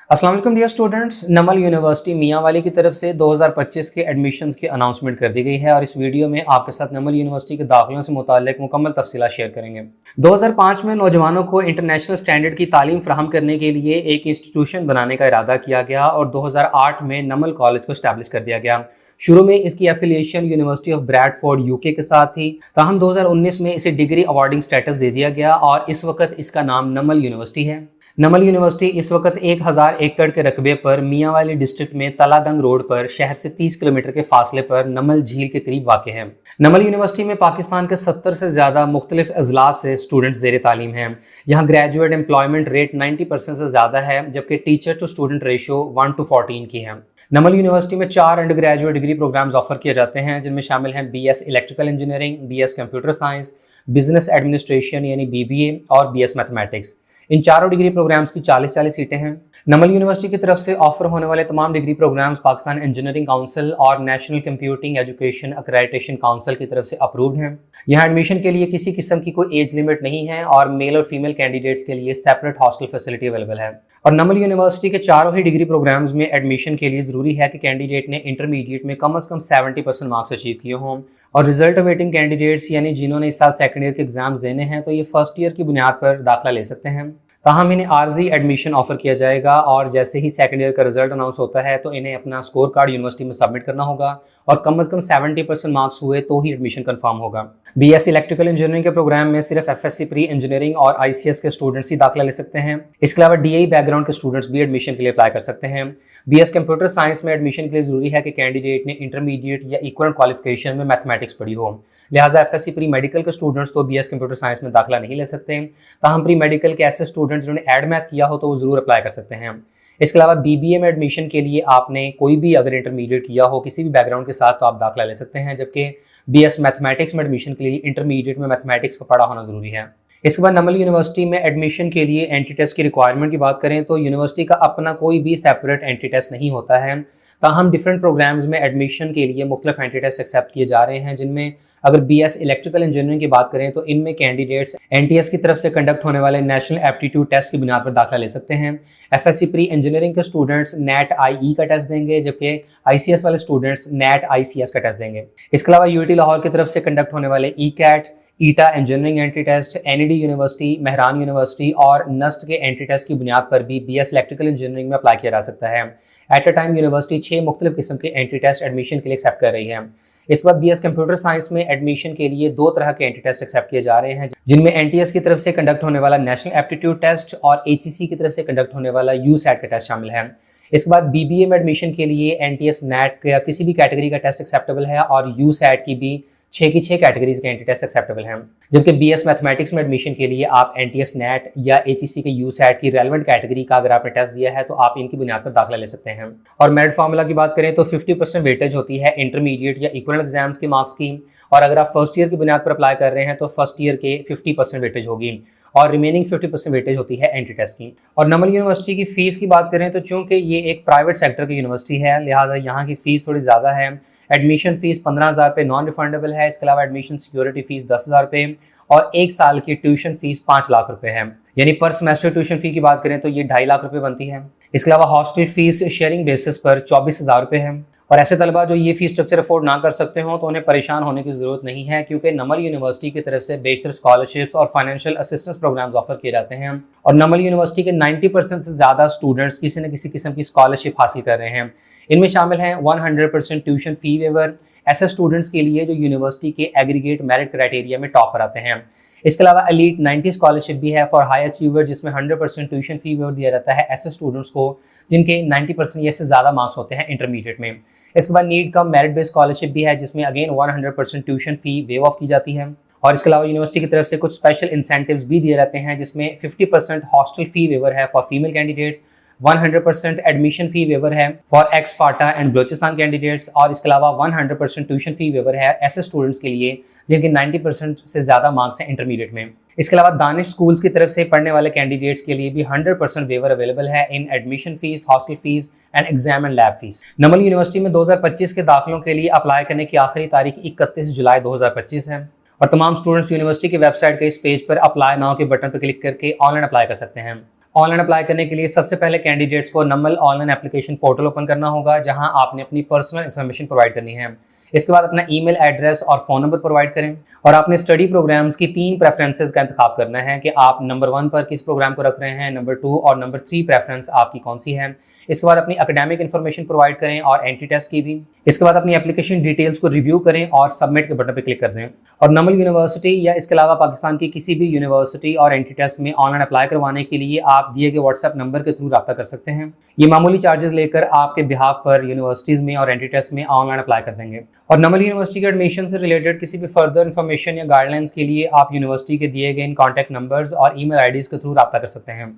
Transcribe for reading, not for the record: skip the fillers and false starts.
अस्सलाम वालेकुम dear students. नमल university Mianwali की तरफ से 2025 के एडमिशन्स की अनाउंसमेंट कर दी गई है और इस वीडियो में आपके साथ नमल यूनिवर्सिटी के दाखिलों से मुताल्लिक मुकम्मल तफसीलात शेयर करेंगे। 2005 में नौजवानों को इंटरनेशनल स्टैंडर्ड की तालीम फराहम करने के लिए एक इंस्टीट्यूशन बनाने का इरादा किया गया और 2008 में नमल कॉलेज को स्टैब्लिश कर दिया गया। शुरू में इसकी affiliation university of Bradford UK के साथ थी, ताहम 2019 में इसे डिग्री अवार्डिंग स्टेटस दे दिया गया और इस वक्त इसका नाम नमल यूनिवर्सिटी है। नमल यूनिवर्सिटी इस वक्त 1000 एकड़ के रकबे पर मियांवाली डिस्ट्रिक्ट में तलागंग रोड पर शहर से 30 किलोमीटर के फासले पर नमल झील के करीब वाक़ है। नमल यूनिवर्सिटी में पाकिस्तान के 70 से ज़्यादा मुख्तलिफ अजलास से स्टूडेंट्स ज़ेर तालीम हैं। यहाँ ग्रेजुएट एम्प्लॉयमेंट रेट 90% से ज़्यादा है, जबकि टीचर टू स्टूडेंट रेशो 1:14 की है। नमल यूनिवर्सिटी में 4 undergraduate degree programmes offer किए जाते हैं, जिनमें शामिल हैं BS electrical engineering, BS computer science, business administration यानी BBA और BS मैथमेटिक्स। इन चारों डिग्री प्रोग्राम्स की 40-40 सीटें हैं। नमल यूनिवर्सिटी की तरफ से ऑफर होने वाले तमाम degree programs Pakistan engineering council और national computing education accreditation council की तरफ से अप्रूव्ड हैं। यहाँ एडमिशन के लिए किसी किस्म की कोई एज लिमिट नहीं है और मेल और फीमेल कैंडिडेट्स के लिए सेपरेट हॉस्टल फैसिलिटी अवेलेबल है। और नमल यूनिवर्सिटी के चारों ही डिग्री प्रोग्राम्स में एडमिशन के लिए ज़रूरी है कि कैंडिडेट ने इंटरमीडिएट में कम से कम 70% मार्क्स अचीव किए हों और रिजल्ट वेटिंग कैंडिडेट्स यानी जिन्होंने इस साल सेकेंड ईयर के एग्जाम्स देने हैं तो ये फर्स्ट ईयर की बुनियाद पर दाखिला ले सकते हैं। ताहम इन्हें आर्जी एडमिशन ऑफर किया जाएगा और जैसे ही सेकंड ईयर का रिजल्ट अनाउंस होता है तो इन्हें अपना स्कोर कार्ड यूनिवर्सिटी में सबमिट करना होगा और कम से कम 70% मार्क्स हुए तो ही एडमिशन कंफर्म होगा। BS इलेक्ट्रिकल इंजीनियरिंग के प्रोग्राम में सिर्फ FSC प्री इंजीनियरिंग और ICS के स्टूडेंट्स ही दाखिला ले सकते हैं। इसके अलावा DI बैकग्राउंड के स्टूडेंट्स भी एडमिशन के लिए अप्लाई कर सकते हैं। BS कंप्यूटर साइंस में एडमिशन के लिए जरूरी है कि कैंडिडेट ने इंटरमीडिएट या इक्वल क्वालिफिकेशन में मैथमेटिक्स पढ़ी हो। लिहाजा FSC प्री मेडिकल के स्टूडेंट्स तो BS कंप्यूटर साइंस में दाखिला नहीं ले सकते। ताहम प्री मेडिकल के ऐसे स्टूडेंट्स जिन्होंने एड मैथ किया हो तो वो जरूर अप्लाई कर सकते हैं। इसके अलावा BBA में एडमिशन के लिए आपने कोई भी अगर इंटरमीडिएट किया हो किसी भी बैकग्राउंड के साथ तो आप दाखिला ले सकते हैं, जबकि BS मैथमेटिक्स में एडमिशन के लिए इंटरमीडिएट में मैथमेटिक्स का पढ़ा होना जरूरी है। इसके बाद नमल यूनिवर्सिटी में एडमिशन के लिए एंट्री टेस्ट की रिक्वायरमेंट की बात करें तो यूनिवर्सिटी का अपना कोई भी सेपरेट एंट्री टेस्ट नहीं होता है। ताहम डिफरेंट प्रोग्राम्स में एडमिशन के लिए मुख्तलिफ एंट्री टेस्ट एक्सेप्ट किए जा रहे हैं, जिनमें अगर BS इलेक्ट्रिकल इंजीनियरिंग की बात करें तो इनमें कैंडिडेट्स NTS की तरफ से कंडक्ट होने वाले नेशनल एप्टीट्यूड टेस्ट की बुनियाद पर दाखिला ले सकते हैं। FSC प्री इंजीनियरिंग के स्टूडेंट्स NET IE का टेस्ट देंगे, जबकि ICS वाले स्टूडेंट्स NET ICS का टेस्ट देंगे। इसके अलावा UT लाहौर की तरफ से कंडक्ट होने वाले ECAT, ETEA engineering entry test, NED university, Mehran university और NUST के एंट्री टेस्ट की बुनियाद पर भी BS इलेक्ट्रिकल इंजीनियरिंग में अप्लाई किया जा सकता है। एट अ टाइम यूनिवर्सिटी 6 मुख्तलिफ किस्म के एंट्री टेस्ट एडमिशन के लिए एक्सेप्ट कर रही है। इस बाद BS कंप्यूटर साइंस में एडमिशन के लिए 2 तरह के एंट्री टेस्ट एक्सेप्ट किए जा रहे हैं, जिनमें NTS की तरफ से कंडक्ट होने वाला नेशनल एप्टीट्यूड टेस्ट और HEC की तरफ से कंडक्ट होने वाला USAT का टेस्ट शामिल है। इसके बाद BBA में एडमिशन के लिए NTS NET या किसी भी कैटेगरी का टेस्ट एक्सेप्टेबल है और USAT की भी 6 की 6 कैटेगरीज के एंट्री टेस्ट एक्सेप्टेबल हैं, जबकि BS मैथमेटिक्स में एडमिशन के लिए आप NTS NET या HEC के USAT की रेलेवेंट कैटेगरी का अगर आपने टेस्ट दिया है तो आप इनकी बुनियाद पर दाखिला ले सकते हैं। और मेरिट फार्मूला की बात करें तो 50% वेटेज होती है इंटरमीडिएट या इक्वल एग्जाम्स के मार्क्स की, और अगर आप फर्स्ट ईयर की बुनियाद पर अप्लाई कर रहे हैं तो फर्स्ट ईयर के 50% वेटेज होगी और रिमेनिंग 50% वेटेज होती है एंट्री टेस्ट की। और नमल यूनिवर्सिटी की फीस की बात करें तो चूंकि ये एक प्राइवेट सेक्टर की यूनिवर्सिटी है, लिहाजा यहाँ की फीस थोड़ी ज़्यादा है। एडमिशन फीस 15,000 रुपये नॉन रिफंडेबल है। इसके अलावा एडमिशन सिक्योरिटी फीस 10,000 रुपये और 1 साल की ट्यूशन फीस 5 लाख रुपए है, यानी पर सेमेस्टर ट्यूशन फी की बात करें तो ये 2.5 लाख रुपए बनती है। इसके अलावा हॉस्टल फीस शेयरिंग बेसिस पर 24,000 रुपये है। और ऐसे तलबा जो ये फीस स्ट्रक्चर अफोर्ड ना कर सकते हो तो उन्हें परेशान होने की जरूरत नहीं है, क्योंकि नमल यूनिवर्सिटी की तरफ से बेशतर स्कॉलरशिप्स और फाइनेंशियल असिस्टेंस प्रोग्राम्स ऑफर किए जाते हैं और नमल यूनिवर्सिटी के 90% से ज़्यादा स्टूडेंट्स किसी न किसी किस्म की स्कॉलरशिप हासिल कर रहे हैं। इनमें शामिल हैं 100% ट्यूशन फी वेवर ऐसे स्टूडेंट्स के लिए जो यूनिवर्सिटी के एग्रीगेट मेरिट क्राइटेरिया में टॉप पर आते हैं। इसके अलावा एलीट 90 स्कॉलरशिप भी है फॉर हाई अचीवर, जिसमें 100% ट्यूशन फी वेवर दिया जाता है ऐसे स्टूडेंट्स को जिनके 90% या से ज़्यादा मार्क्स होते हैं इंटरमीडिएट में। इसके बाद need cum merit based scholarship भी है, जिसमें again 100% tuition fee wave of की जाती है। और इसके अलावा यूनिवर्सिटी की तरफ से कुछ स्पेशल इंसेंटिव्स भी दिए जाते हैं, जिसमें 50% हॉस्टल फी वेवर है for female candidates, 100% admission fee waiver है for ex FATA and Balochistan candidates, और इसके अलावा 100% ट्यूशन फी वेवर है ऐसे स्टूडेंट्स के लिए जिनके 90% से ज़्यादा मार्क्स हैं इंटरमीडिएट में। इसके अलावा दानिश स्कूल्स की तरफ से पढ़ने वाले कैंडिडेट्स के लिए भी 100% वेवर अवेलेबल है in admission fees, hostel fees and exam and lab fees. Namal university में 2025 के दाखिलों के लिए अप्लाई करने की आखिरी तारीख 31 जुलाई 2025 है और तमाम स्टूडेंट्स यूनिवर्सिटी की वेबसाइट के इस पेज पर अप्लाई नाउ के बटन पर क्लिक करके ऑनलाइन अप्लाई कर सकते हैं। ऑनलाइन अप्लाई करने के लिए सबसे पहले कैंडिडेट्स को नमल ऑनलाइन एप्लीकेशन पोर्टल ओपन करना होगा, जहां आपने अपनी पर्सनल इन्फॉर्मेशन प्रोवाइड करनी है। इसके बाद अपना ईमेल एड्रेस और फ़ोन नंबर प्रोवाइड करें और आपने स्टडी प्रोग्राम्स की 3 प्रेफरेंसेस का इंतखाब करना है कि आप नंबर 1 पर किस प्रोग्राम को रख रहे हैं, नंबर 2 और नंबर 3 प्रेफरेंस आपकी कौन सी है। इसके बाद अपनी एकेडमिक इन्फॉर्मेशन प्रोवाइड करें और एंट्री टेस्ट की भी। इसके बाद अपनी एप्लीकेशन डिटेल्स को रिव्यू करें और सबमिट के बटन पर क्लिक कर दें। और नमल यूनिवर्सिटी या इसके अलावा पाकिस्तान की किसी भी यूनिवर्सिटी और एंट्री टेस्ट में ऑनलाइन अप्लाई करवाने के लिए आप दिए गए व्हाट्सएप नंबर के थ्रू रब्ता कर सकते हैं। ये मामूली चार्जेस लेकर आपके बिहाफ पर यूनिवर्सिटीज़ में और एंट्री टेस्ट में ऑनलाइन अप्लाई कर देंगे। और नमल यूनिवर्सिटी के एडमिशन से रिलेटेड किसी भी फर्दर इन्फॉर्मेशन या गाइडलाइंस के लिए आप यूनिवर्सिटी के दिए गए इन कॉन्टैक्ट नंबर्स और ईमेल आईडीज़ के थ्रू रब्ता कर सकते हैं।